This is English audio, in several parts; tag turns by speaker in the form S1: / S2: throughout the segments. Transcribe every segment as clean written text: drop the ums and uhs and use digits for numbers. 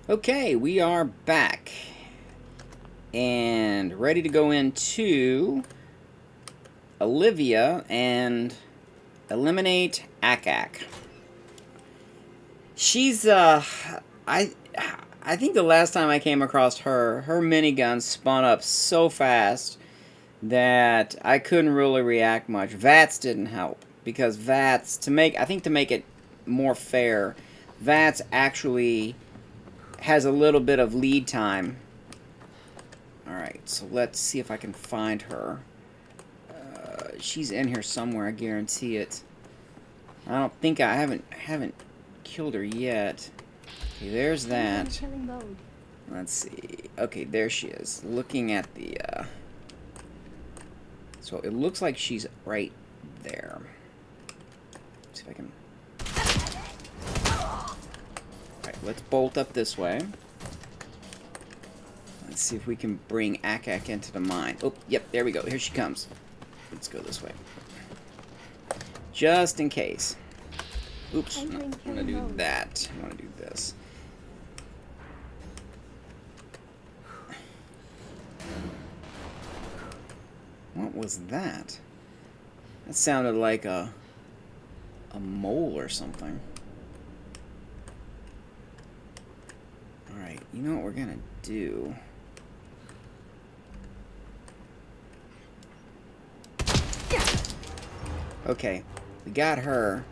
S1: Okay, we are back and ready to go into Olivia and eliminate Ack-Ack. She's I think the last time I came across her minigun spun up so fast that I couldn't really react much. VATS didn't help because VATS to make it more fair, VATS actually has a little bit of lead time. Alright, so let's see if I can find her. She's in here somewhere, I guarantee it. I don't think I haven't killed her yet. Okay, there's that. Let's see. Okay, there she is. Looking at the so it looks like she's right there. Let's see if I can. Alright, let's bolt up this way. Let's see if we can bring Ack-Ack into the mine. Oh, yep, there we go. Here she comes. Let's go this way. Just in case. Oops, no, I want to do that. I want to do this. What was that? That sounded like a mole or something. Alright, you know what we're gonna do? Okay, we got her,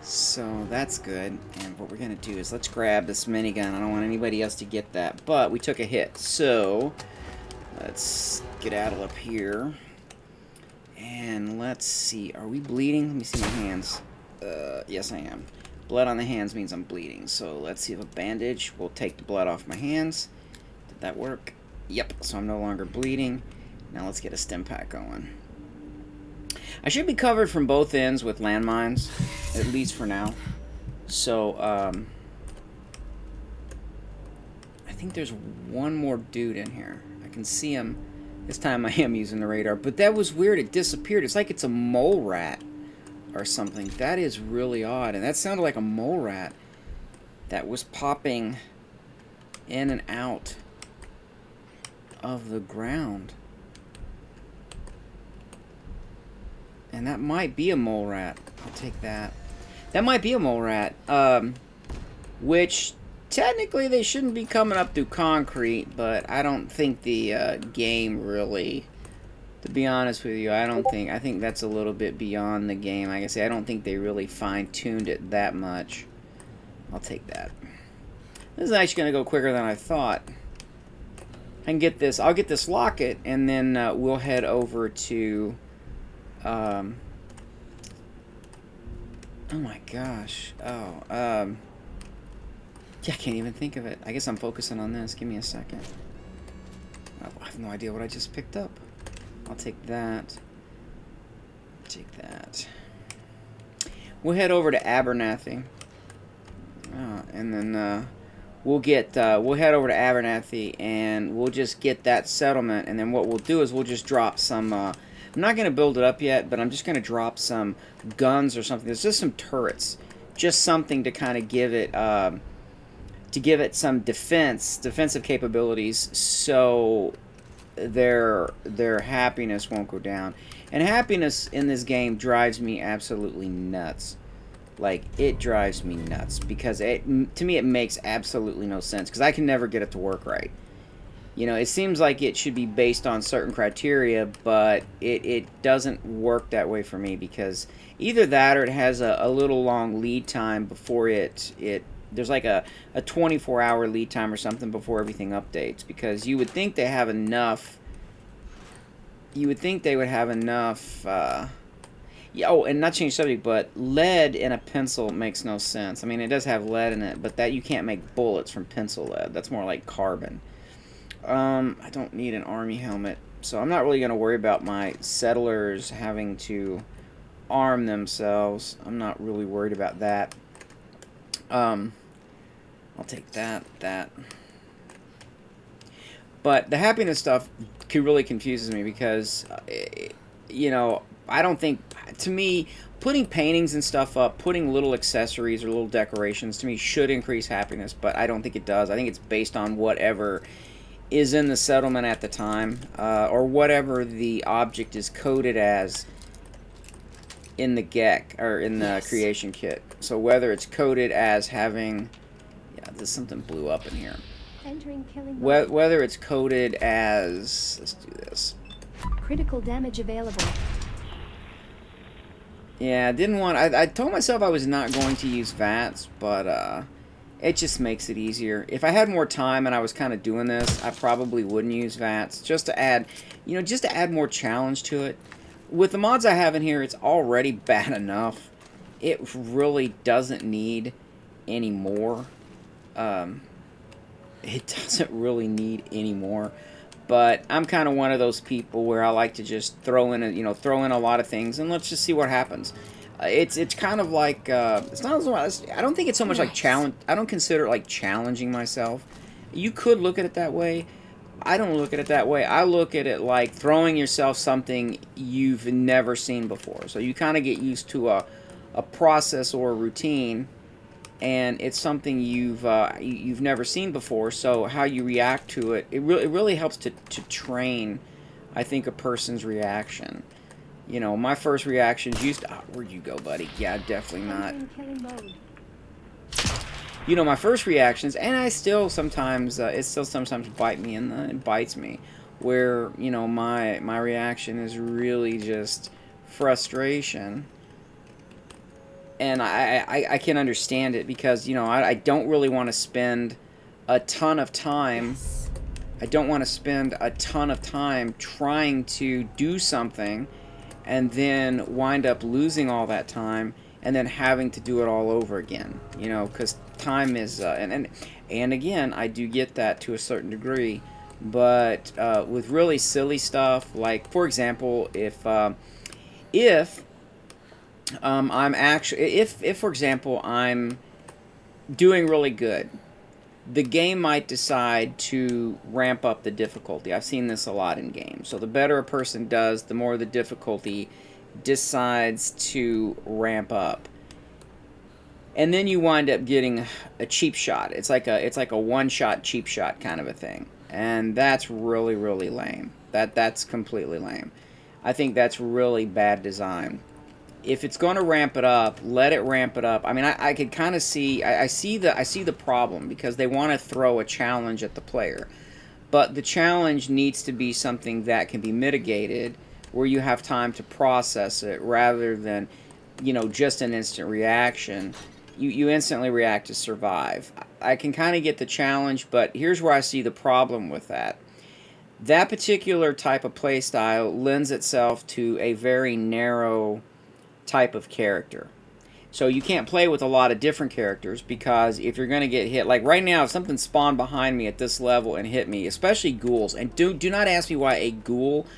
S1: so that's good. And what we're gonna do is let's grab this minigun. I don't want anybody else to get that, but we took a hit, so let's skedaddle up here. And let's see, are we bleeding? Let me see my hands. Yes I am. Blood on the hands means I'm bleeding, so let's see if a bandage will take the blood off my hands. Did that work? Yep, so I'm no longer bleeding. Now let's get a stim pack going. I should be covered from both ends with landmines, at least for now. So, I think there's one more dude in here. I can see him. This time I am using the radar, but that was weird. It disappeared. It's like it's a mole rat or something. That is really odd, and that sounded like a mole rat that was popping in and out of the ground. And that might be a mole rat. I'll take that. That might be a mole rat. Which, technically, they shouldn't be coming up through concrete, but I don't think the game really... To be honest with you, I think that's a little bit beyond the game. Like I say, I don't think they really fine-tuned it that much. I'll take that. This is actually going to go quicker than I thought. I can get this. I'll get this locket, and then we'll head over to... oh my gosh. Oh, yeah, I can't even think of it. I guess I'm focusing on this. Give me a second. I have no idea what I just picked up. I'll take that. Take that. We'll head over to Abernathy. And then we'll head over to Abernathy and we'll just get that settlement, and then what we'll do is we'll just drop some I'm not going to build it up yet, but I'm just going to drop some guns or something. There's just some turrets. Just something to kind of give it some defensive capabilities, so their happiness won't go down. And happiness in this game drives me absolutely nuts. Like, it drives me nuts because to me it makes absolutely no sense, because I can never get it to work right. You know, it seems like it should be based on certain criteria, but it doesn't work that way for me, because either that or it has a little long lead time before there's like a 24-hour lead time or something before everything updates, because you would think they have enough. You would think they would have enough. Yeah, oh, and not change subject, but lead in a pencil makes no sense. I mean, it does have lead in it, but that you can't make bullets from pencil lead. That's more like carbon. I don't need an army helmet, so I'm not really going to worry about my settlers having to arm themselves. I'm not really worried about that. I'll take that. But the happiness stuff really confuses me because, you know, I don't think to me, putting paintings and stuff up, putting little accessories or little decorations, to me, should increase happiness, but I don't think it does. I think it's based on whatever is in the settlement at the time, or whatever the object is coded as in the GEC, or in the creation kit. So whether it's coded as having... Yeah, there's something blew up in here.
S2: Entering killing mode.
S1: Whether it's coded as... Let's do this.
S2: Critical damage available.
S1: Yeah, I didn't want... I told myself I was not going to use VATS, but it just makes it easier. If I had more time and I was kind of doing this, I probably wouldn't use VATS, just to add, just to add more challenge to it. With the mods I have in here, it's already bad enough. It really doesn't need any more. It doesn't really need any more. But I'm kind of one of those people where I like to just throw in a lot of things, and let's just see what happens. It's kind of like it's not as much, I don't think it's so much like challenge. I don't consider it like challenging myself. You could look at it that way. I don't look at it that way. I look at it like throwing yourself something you've never seen before. So you kind of get used to a process or a routine, and it's something you've never seen before. So how you react to it, it really helps to train, I think, a person's reaction. My first reactions used to... where'd you go, buddy? Yeah, definitely not.
S2: Killing mode.
S1: My first reactions, and I still sometimes, it still sometimes bites me, where, my reaction is really just frustration. And I can understand it because, I don't really want to spend a ton of time...
S2: Yes.
S1: I don't want to spend a ton of time trying to do something and then wind up losing all that time and then having to do it all over again, because time is, and again, I do get that to a certain degree, but with really silly stuff, like, for example, if I'm actually, if for example, I'm doing really good, the game might decide to ramp up the difficulty. I've seen this a lot in games. So the better a person does, the more the difficulty decides to ramp up. And then you wind up getting a cheap shot. It's like a one-shot cheap shot kind of a thing. And that's really, really lame. That's completely lame. I think that's really bad design. If it's going to ramp it up, let it ramp it up. I mean, I could kind of see... I see the problem, because they want to throw a challenge at the player. But the challenge needs to be something that can be mitigated, where you have time to process it, rather than, just an instant reaction. You instantly react to survive. I can kind of get the challenge, but here's where I see the problem with that. That particular type of playstyle lends itself to a very narrow type of character. So you can't play with a lot of different characters, because if you're going to get hit, like right now, if something spawned behind me at this level and hit me, especially ghouls, and do not ask me why a ghoul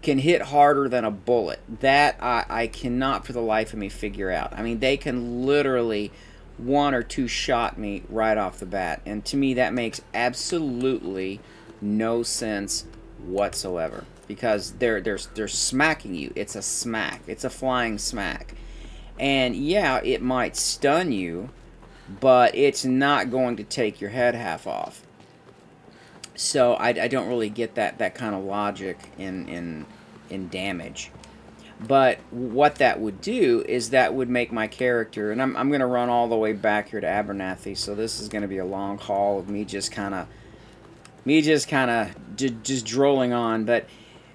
S1: can hit harder than a bullet. That I cannot for the life of me figure out. I mean, they can literally one or two shot me right off the bat, and to me that makes absolutely no sense whatsoever. Because they're smacking you. It's a smack. It's a flying smack. And yeah, it might stun you, but it's not going to take your head half off. So I don't really get that kind of logic in damage. But what that would do is that would make my character, and I'm going to run all the way back here to Abernathy, so this is going to be a long haul of me just kind of drolling on,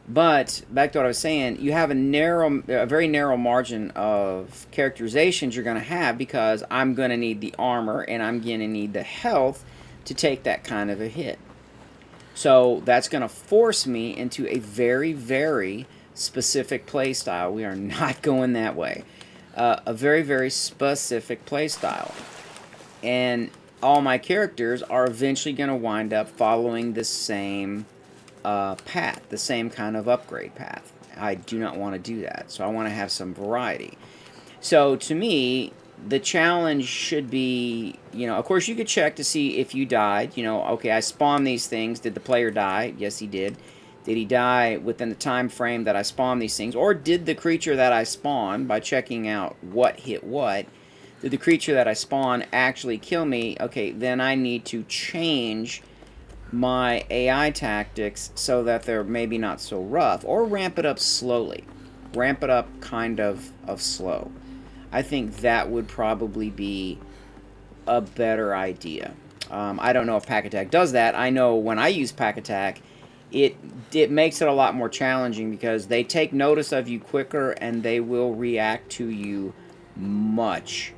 S1: But back to what I was saying, you have a very narrow margin of characterizations you're going to have, because I'm going to need the armor and I'm going to need the health to take that kind of a hit. So that's going to force me into a very, very specific playstyle. We are not going that way. A very, very specific playstyle. And all my characters are eventually going to wind up following the same path, the same kind of upgrade path. I do not want to do that, so I want to have some variety. So to me, the challenge should be, of course you could check to see if you died. Okay, I spawned these things. Did the player die? Yes, he did. Did he die within the time frame that I spawned these things? Or did the creature that I spawned, by checking out what hit what, did the creature that I spawned actually kill me? Okay, then I need to change my AI tactics so that they're maybe not so rough. Or ramp it up slowly. Ramp it up kind of slow. I think that would probably be a better idea. I don't know if Ack-Ack does that. I know when I use Ack-Ack, it makes it a lot more challenging because they take notice of you quicker and they will react to you much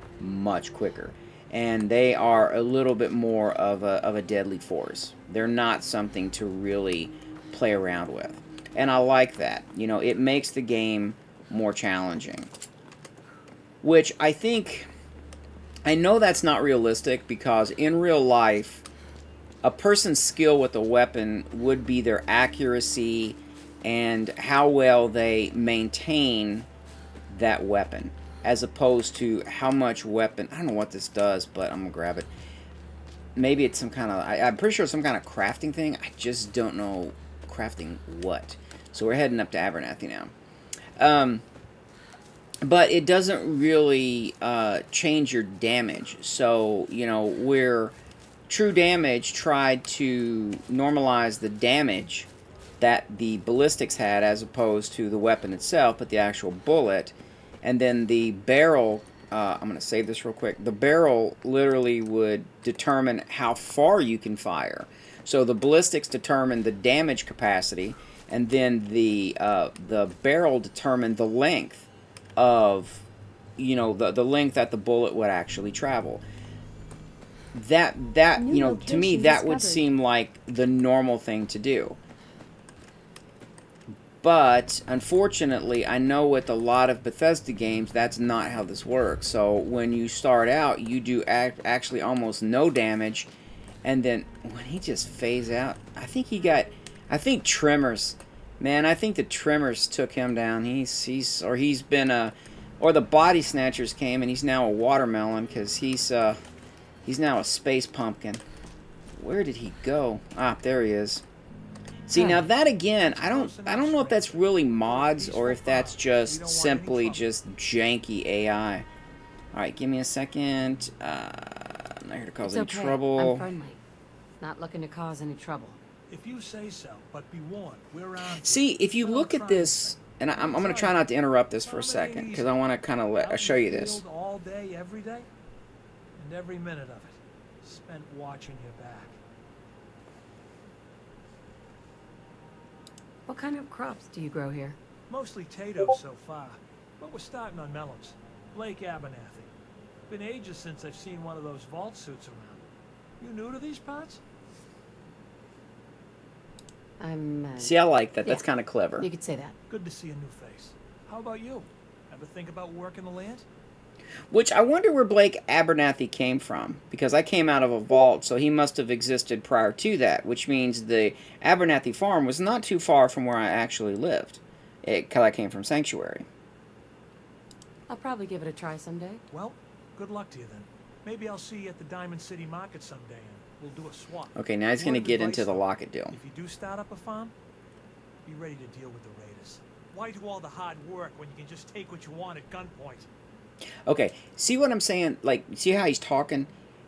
S1: quicker. And they are a little bit more of a deadly force. They're not something to really play around with. And I like that. You know, it makes the game more challenging. Which I think... I know that's not realistic because in real life, a person's skill with a weapon would be their accuracy and how well they maintain that weapon, as opposed to how much weapon... I don't know what this does, but I'm going to grab it. Maybe it's some kind of... I'm pretty sure it's some kind of crafting thing. I just don't know crafting what. So we're heading up to Abernathy now. But it doesn't really change your damage. So, you know, where True Damage tried to normalize the damage that the ballistics had as opposed to the weapon itself, but the actual bullet. And then the barrel, I'm going to save this real quick. The barrel literally would determine how far you can fire. So the ballistics determine the damage capacity, and then the barrel determined the length of, you know, the length that the bullet would actually travel. That you know, to me, that would seem like the normal thing to do. But unfortunately, I know with a lot of Bethesda games, that's not how this works. So when you start out, you do actually almost no damage, and then when he just phased out, I think Tremors. Man, I think the Tremors took him down. Or the Body Snatchers came, and he's now a watermelon because he's now a space pumpkin. Where did he go? Ah, there he is. See, now that again, I don't know if that's really mods or if that's just simply just janky AI. All right, give me a second. I'm not here to cause any trouble.
S3: I'm friendly. Not looking to cause any trouble.
S4: If you say so, but be warned, we're on.
S1: See, if you look at this, and I'm going to try not to interrupt this for a second, because I want to kind of show you this.
S4: All day, every day, and every minute of it spent watching your back.
S3: What kind of crops do you grow here?
S4: Mostly potatoes so far, but we're starting on melons. Lake Abernathy. Been ages since I've seen one of those vault suits around. You new to these parts?
S1: See, I like that.
S3: Yeah,
S1: that's kind of clever.
S3: You could say that.
S4: Good to see a new face. How about you? Ever think about working the land?
S1: Which I wonder where Blake Abernathy came from, because I came out of a vault, so he must have existed prior to that, which means the Abernathy Farm was not too far from where I actually lived, because I came from Sanctuary.
S3: I'll probably give it a try someday.
S4: Well, good luck to you then. Maybe I'll see you at the Diamond City Market someday, and we'll do a swap.
S1: Okay, now he's going to get into the locket deal.
S4: If you do start up a farm, be ready to deal with the raiders. Why do all the hard work when you can just take what you want at gunpoint?
S1: Okay, see what I'm saying? Like, see how he's talking?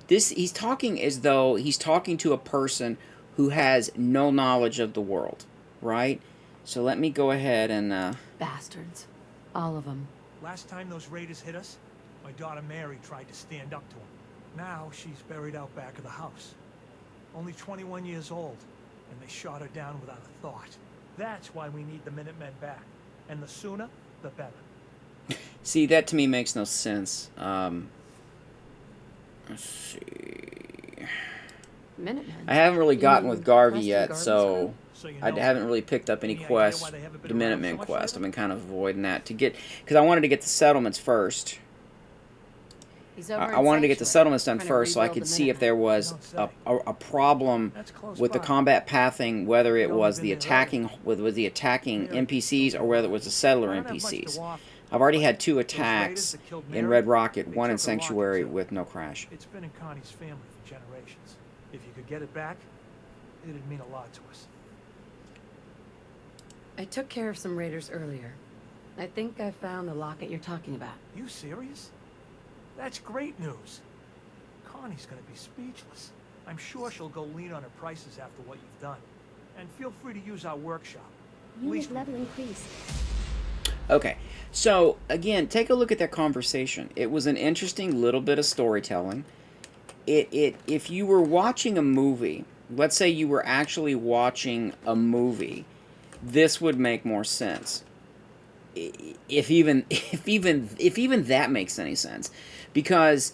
S1: He's talking as though he's talking to a person who has no knowledge of the world, right? So let me go ahead and...
S3: Bastards. All of them.
S4: Last time those raiders hit us, my daughter Mary tried to stand up to them. Now she's buried out back of the house. Only 21 years old, and they shot her down without a thought. That's why we need the Minutemen back. And the sooner, the better.
S1: See, that to me makes no sense. Let's see.
S3: Minutemen.
S1: I haven't really gotten with Garvey yet, so
S4: So you
S1: I
S4: know,
S1: haven't really picked up any
S4: any idea
S1: quests,
S4: why they haven't
S1: the
S4: been around
S1: Minutemen
S4: so much
S1: quest. I've
S4: lately?
S1: been kind of avoiding that to get, because I wanted to get the settlements first.
S3: He's over
S1: I
S3: in
S1: wanted to get the
S3: Sanctuary,
S1: settlements done
S3: trying to
S1: first so I
S3: rebuild
S1: could
S3: the
S1: see if
S3: Minutemen.
S1: there was a problem
S4: That's close
S1: with the
S4: by.
S1: combat pathing, whether it
S4: We've only
S1: was
S4: been
S1: the
S4: there
S1: attacking with the attacking
S4: Yeah.
S1: NPCs or whether it was the settler
S4: I don't have much to
S1: NPCs.
S4: offer.
S1: I've already had 2
S4: Those
S1: attacks
S4: raiders that killed
S1: in
S4: Mary,
S1: Red Rocket,
S4: they
S1: 1 in
S4: took a locket,
S1: Sanctuary
S4: too.
S1: with no crash.
S4: It's been in Connie's family for generations. If you could get it back, it'd mean a lot to us.
S3: I took care of some raiders earlier. I think I found the locket you're talking about.
S4: You serious? That's great news. Connie's gonna be speechless. I'm sure she'll go lean on her prices after what you've done. And feel free to use our workshop.
S2: Unit level increased.
S1: Okay, so again, take a look at that conversation. It was an interesting little bit of storytelling. If you were watching a movie, let's say you were actually watching a movie, this would make more sense. If even that makes any sense, because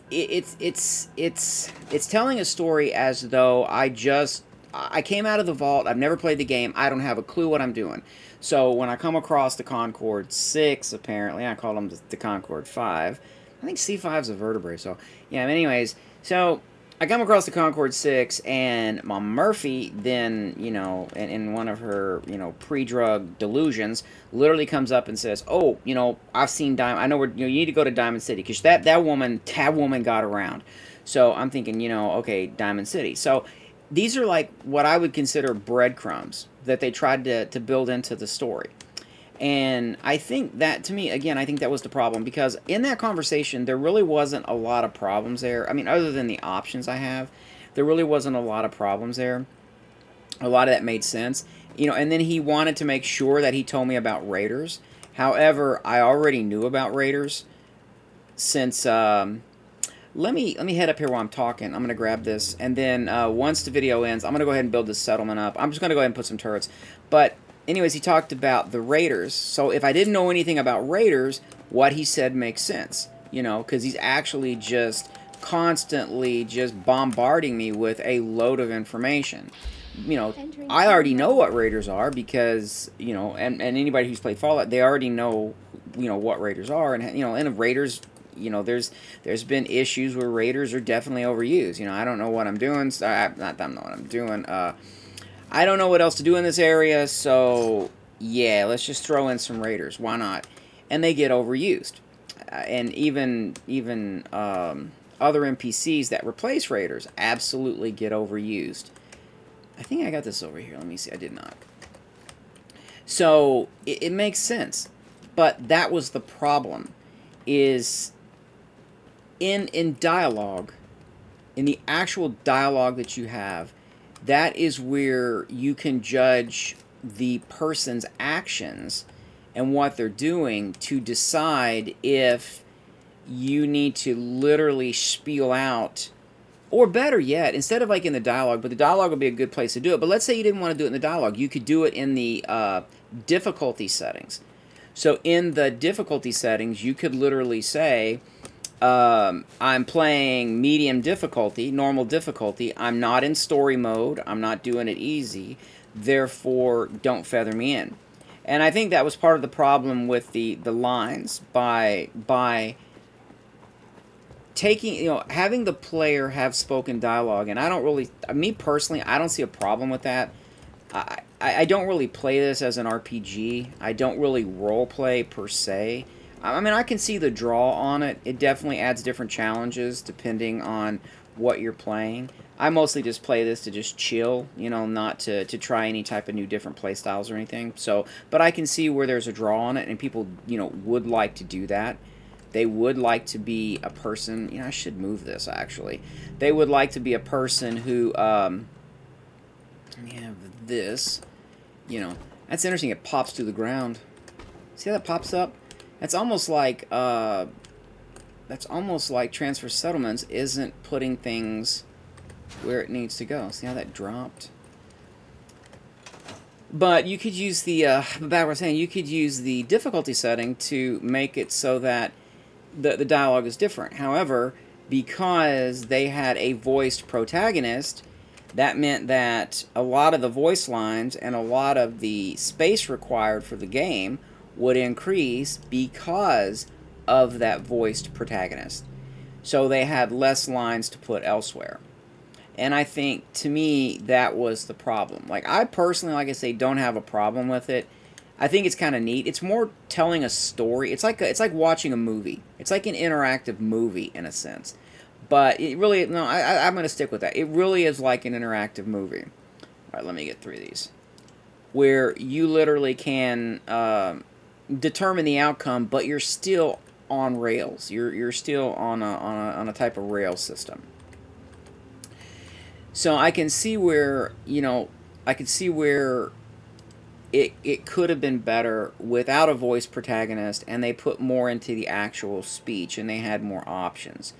S1: it's telling a story as though I came out of the vault. I've never played the game. I don't have a clue what I'm doing. So when I come across the Concorde 6, apparently, I call them the Concorde 5. I think C5 is a vertebrae, so yeah, anyways, so I come across the Concorde 6, and Mom Murphy then, you know, in one of her, you know, pre-drug delusions, literally comes up and says, oh, you know, I've seen Diamond, I know where, you know, you need to go to Diamond City, because that woman got around. So I'm thinking, you know, okay, Diamond City. So these are like what I would consider breadcrumbs that they tried to build into the story. And I think that, to me, again, I think that was the problem, because in that conversation, there really wasn't a lot of problems there. I mean, other than the options I have, there really wasn't a lot of problems there. A lot of that made sense. You know, and then he wanted to make sure that he told me about raiders. However, I already knew about raiders since, let me head up here while I'm talking. I'm going to grab this, and then once the video ends, I'm going to go ahead and build this settlement up. I'm just going to go ahead and put some turrets. But anyways, he talked about the raiders. So if I didn't know anything about raiders, what he said makes sense. You know, because he's actually just constantly just bombarding me with a load of information. You know, I already know what raiders are because, you know, and anybody who's played Fallout, they already know, you know, what raiders are. And, you know, and raiders, you know, there's been issues where raiders are definitely overused. You know, I don't know what I'm doing. I don't know what I'm doing. I don't know what else to do in this area, so yeah, let's just throw in some raiders. Why not? And they get overused. And even other NPCs that replace raiders absolutely get overused. I think I got this over here. Let me see. I did not. So it makes sense. But that was the problem. Is in dialogue, in the actual dialogue that you have, that is where you can judge the person's actions and what they're doing to decide if you need to literally spiel out, or better yet, instead of like in the dialogue, but the dialogue would be a good place to do it. But let's say you didn't want to do it in the dialogue. You could do it in the difficulty settings. So in the difficulty settings, you could literally say, I'm playing medium difficulty, normal difficulty. I'm not in story mode. I'm not doing it easy. Therefore, don't feather me in. And I think that was part of the problem with the lines by taking, you know, having the player have spoken dialogue. And I don't really, me personally, I don't see a problem with that. I don't really play this as an RPG. I don't really role play per se. I mean, I can see the draw on it. It definitely adds different challenges depending on what you're playing. I mostly just play this to just chill, you know, not to try any type of new different play styles or anything. So, but I can see where there's a draw on it, and people, you know, would like to do that. They would like to be a person, you know, I should move this actually. They would like to be a person who, let me have this, you know, that's interesting. It pops to the ground. See how that pops up? That's almost like transfer settlements isn't putting things where it needs to go. See how that dropped? But you could use the back what I was saying, you could use the difficulty setting to make it so that the dialogue is different. However, because they had a voiced protagonist, that meant that a lot of the voice lines and a lot of the space required for the game would increase because of that voiced protagonist. So they had less lines to put elsewhere. And I think, to me, that was the problem. Like, I personally, like I say, don't have a problem with it. I think it's kind of neat. It's more telling a story. It's like watching a movie. It's like an interactive movie, in a sense. But it really, no, I'm going to stick with that. It really is like an interactive movie. All right, let me get 3 of these. where you literally can determine the outcome, but you're still on rails. You're still on a type of rail system. So I can see where, you know, I can see where it could have been better without a voice protagonist, and they put more into the actual speech, and they had more options.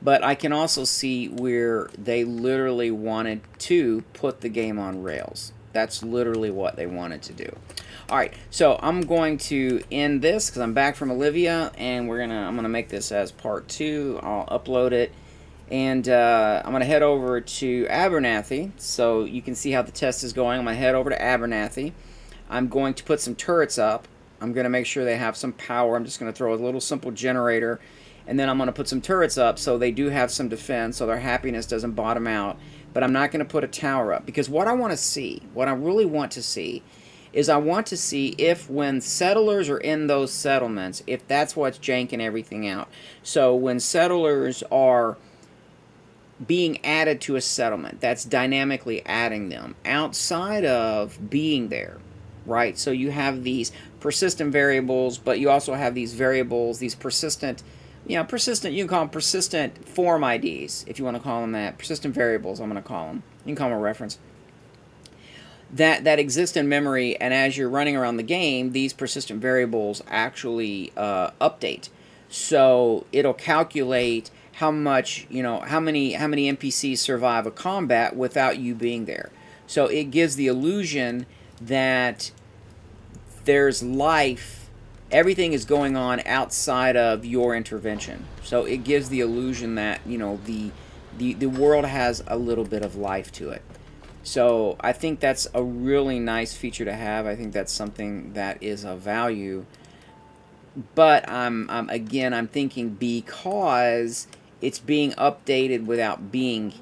S1: But I can also see where they literally wanted to put the game on rails. That's literally what they wanted to do. Alright, so I'm going to end this because I'm back from Olivia, and I'm gonna make this as part 2. I'll upload it. And I'm going to head over to Abernathy so you can see how the test is going. I'm going to head over to Abernathy. I'm going to put some turrets up. I'm going to make sure they have some power. I'm just going to throw a little simple generator. And then I'm going to put some turrets up so they do have some defense, so their happiness doesn't bottom out. But I'm not going to put a tower up. Because what I want to see, what I really want to see, is I want to see if when settlers are in those settlements, if that's what's janking everything out. So when settlers are being added to a settlement, that's dynamically adding them outside of being there, right? So you have these persistent variables, but you also have these variables, these persistent, you can call them persistent form IDs, if you want to call them that. Persistent variables, I'm going to call them. You can call them a reference. That exist in memory, and as you're running around the game, these persistent variables actually update. So it'll calculate how much, how many NPCs survive a combat without you being there. So it gives the illusion that there's life, everything is going on outside of your intervention. So it gives the illusion that, the world has a little bit of life to it. So I think that's a really nice feature to have. I think that's something that is of value. But I'm thinking because it's being updated without being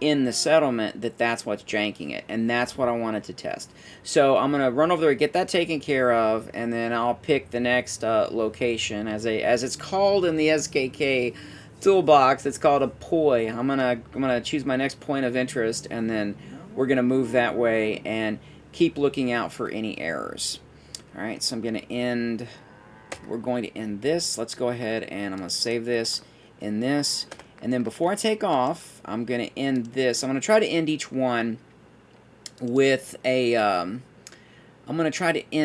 S1: in the settlement, that's what's janking it, and that's what I wanted to test. So I'm gonna run over there, get that taken care of, and then I'll pick the next location as it's called in the SKK toolbox. It's called a poi. I'm gonna choose my next point of interest, and then we're gonna move that way and keep looking out for any errors. All right, so we're going to end this. Let's go ahead and I'm going to save this in this. And then before I take off, I'm going to end this. I'm going to try to end each one with a, I'm going to try to end